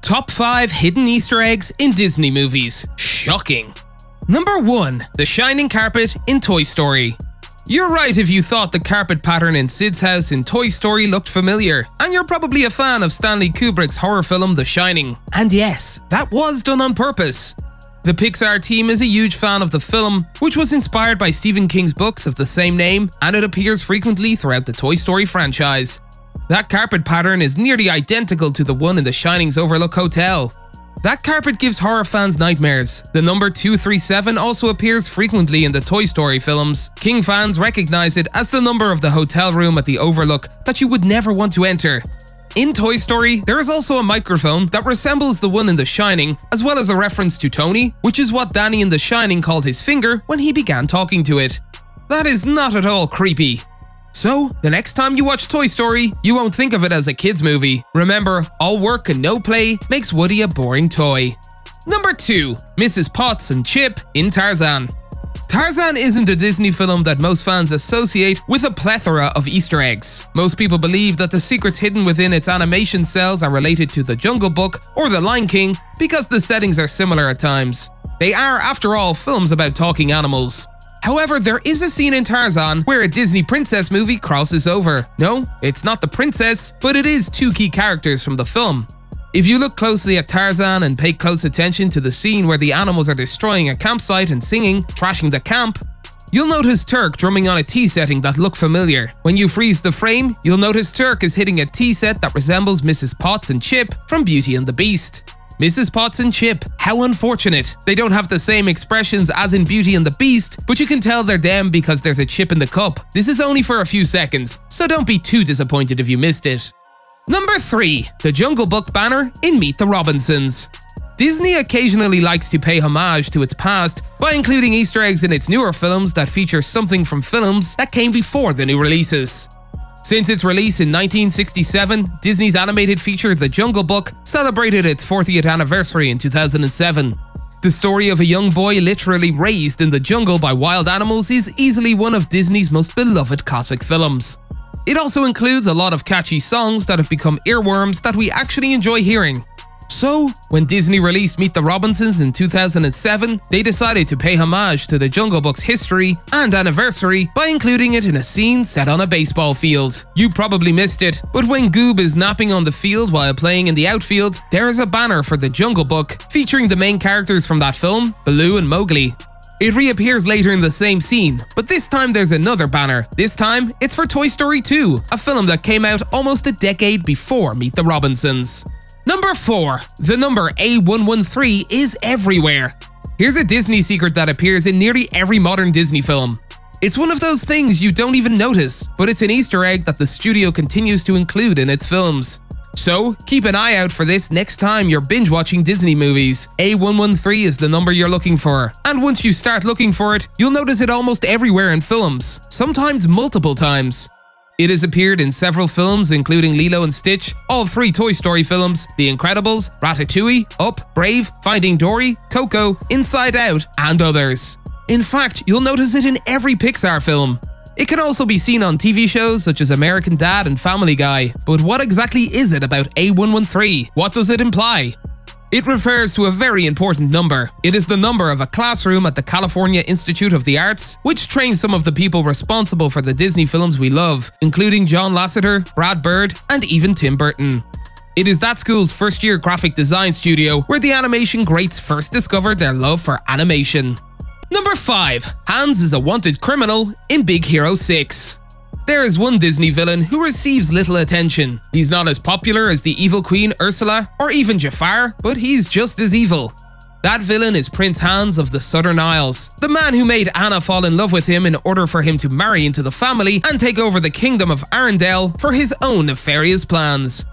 Top 5 hidden Easter eggs in Disney movies. Shocking. Number 1. The shining carpet in Toy Story. You're right if you thought the carpet pattern in Sid's house in Toy Story looked familiar, and you're probably a fan of Stanley Kubrick's horror film The Shining. And yes, that was done on purpose. The Pixar team is a huge fan of the film, which was inspired by Stephen King's books of the same name, and it appears frequently throughout the Toy Story franchise. That carpet pattern is nearly identical to the one in The Shining's Overlook Hotel. That carpet gives horror fans nightmares. The number 237 also appears frequently in the Toy Story films. King fans recognize it as the number of the hotel room at the Overlook that you would never want to enter. In Toy Story, there is also a microphone that resembles the one in The Shining, as well as a reference to Tony, which is what Danny in The Shining called his finger when he began talking to it. That is not at all creepy. So, the next time you watch Toy Story, you won't think of it as a kids movie. Remember, all work and no play makes Woody a boring toy. Number 2. Mrs. Potts and Chip in Tarzan. Tarzan isn't a Disney film that most fans associate with a plethora of Easter eggs. Most people believe that the secrets hidden within its animation cells are related to The Jungle Book or The Lion King because the settings are similar at times. They are, after all, films about talking animals. However, there is a scene in Tarzan where a Disney princess movie crosses over. No, it's not the princess, but it is two key characters from the film. If you look closely at Tarzan and pay close attention to the scene where the animals are destroying a campsite and singing, trashing the camp, you'll notice Turk drumming on a tea setting that look familiar. When you freeze the frame, you'll notice Turk is hitting a tea set that resembles Mrs. Potts and Chip from Beauty and the Beast. Mrs. Potts and Chip, how unfortunate. They don't have the same expressions as in Beauty and the Beast, but you can tell they're them because there's a chip in the cup. This is only for a few seconds, so don't be too disappointed if you missed it. Number 3. The Jungle Book banner in Meet the Robinsons. Disney occasionally likes to pay homage to its past by including Easter eggs in its newer films that feature something from films that came before the new releases. Since its release in 1967, Disney's animated feature The Jungle Book celebrated its 40th anniversary in 2007. The story of a young boy literally raised in the jungle by wild animals is easily one of Disney's most beloved classic films. It also includes a lot of catchy songs that have become earworms that we actually enjoy hearing. So, when Disney released Meet the Robinsons in 2007, they decided to pay homage to The Jungle Book's history and anniversary by including it in a scene set on a baseball field. You probably missed it, but when Goob is napping on the field while playing in the outfield, there is a banner for The Jungle Book featuring the main characters from that film, Baloo and Mowgli. It reappears later in the same scene, but this time there's another banner. This time, it's for Toy Story 2, a film that came out almost a decade before Meet the Robinsons. Number 4. The number A113 is everywhere. Here's a Disney secret that appears in nearly every modern Disney film. It's one of those things you don't even notice, but it's an Easter egg that the studio continues to include in its films. So, keep an eye out for this next time you're binge-watching Disney movies. A113 is the number you're looking for, and once you start looking for it, you'll notice it almost everywhere in films, sometimes multiple times. It has appeared in several films including Lilo and Stitch, all 3 Toy Story films, The Incredibles, Ratatouille, Up, Brave, Finding Dory, Coco, Inside Out, and others. In fact, you'll notice it in every Pixar film. It can also be seen on TV shows such as American Dad and Family Guy. But what exactly is it about A113? What does it imply? It refers to a very important number. It is the number of a classroom at the California Institute of the Arts, which trains some of the people responsible for the Disney films we love, including John Lasseter, Brad Bird, and even Tim Burton. It is that school's first-year graphic design studio where the animation greats first discovered their love for animation. Number 5. Hans is a wanted criminal in Big Hero 6. There is one Disney villain who receives little attention. He's not as popular as the evil queen Ursula or even Jafar, but he's just as evil. That villain is Prince Hans of the Southern Isles, the man who made Anna fall in love with him in order for him to marry into the family and take over the kingdom of Arendelle for his own nefarious plans.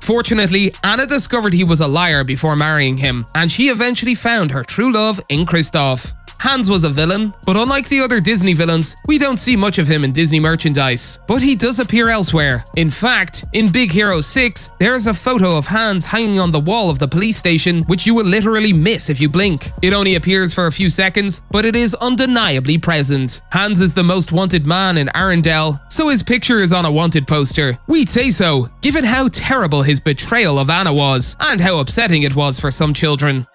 Fortunately, Anna discovered he was a liar before marrying him, and she eventually found her true love in Kristoff. Hans was a villain, but unlike the other Disney villains, we don't see much of him in Disney merchandise. But he does appear elsewhere. In fact, in Big Hero 6, there is a photo of Hans hanging on the wall of the police station, which you will literally miss if you blink. It only appears for a few seconds, but it is undeniably present. Hans is the most wanted man in Arendelle, so his picture is on a wanted poster. We'd say so, given how terrible his betrayal of Anna was, and how upsetting it was for some children.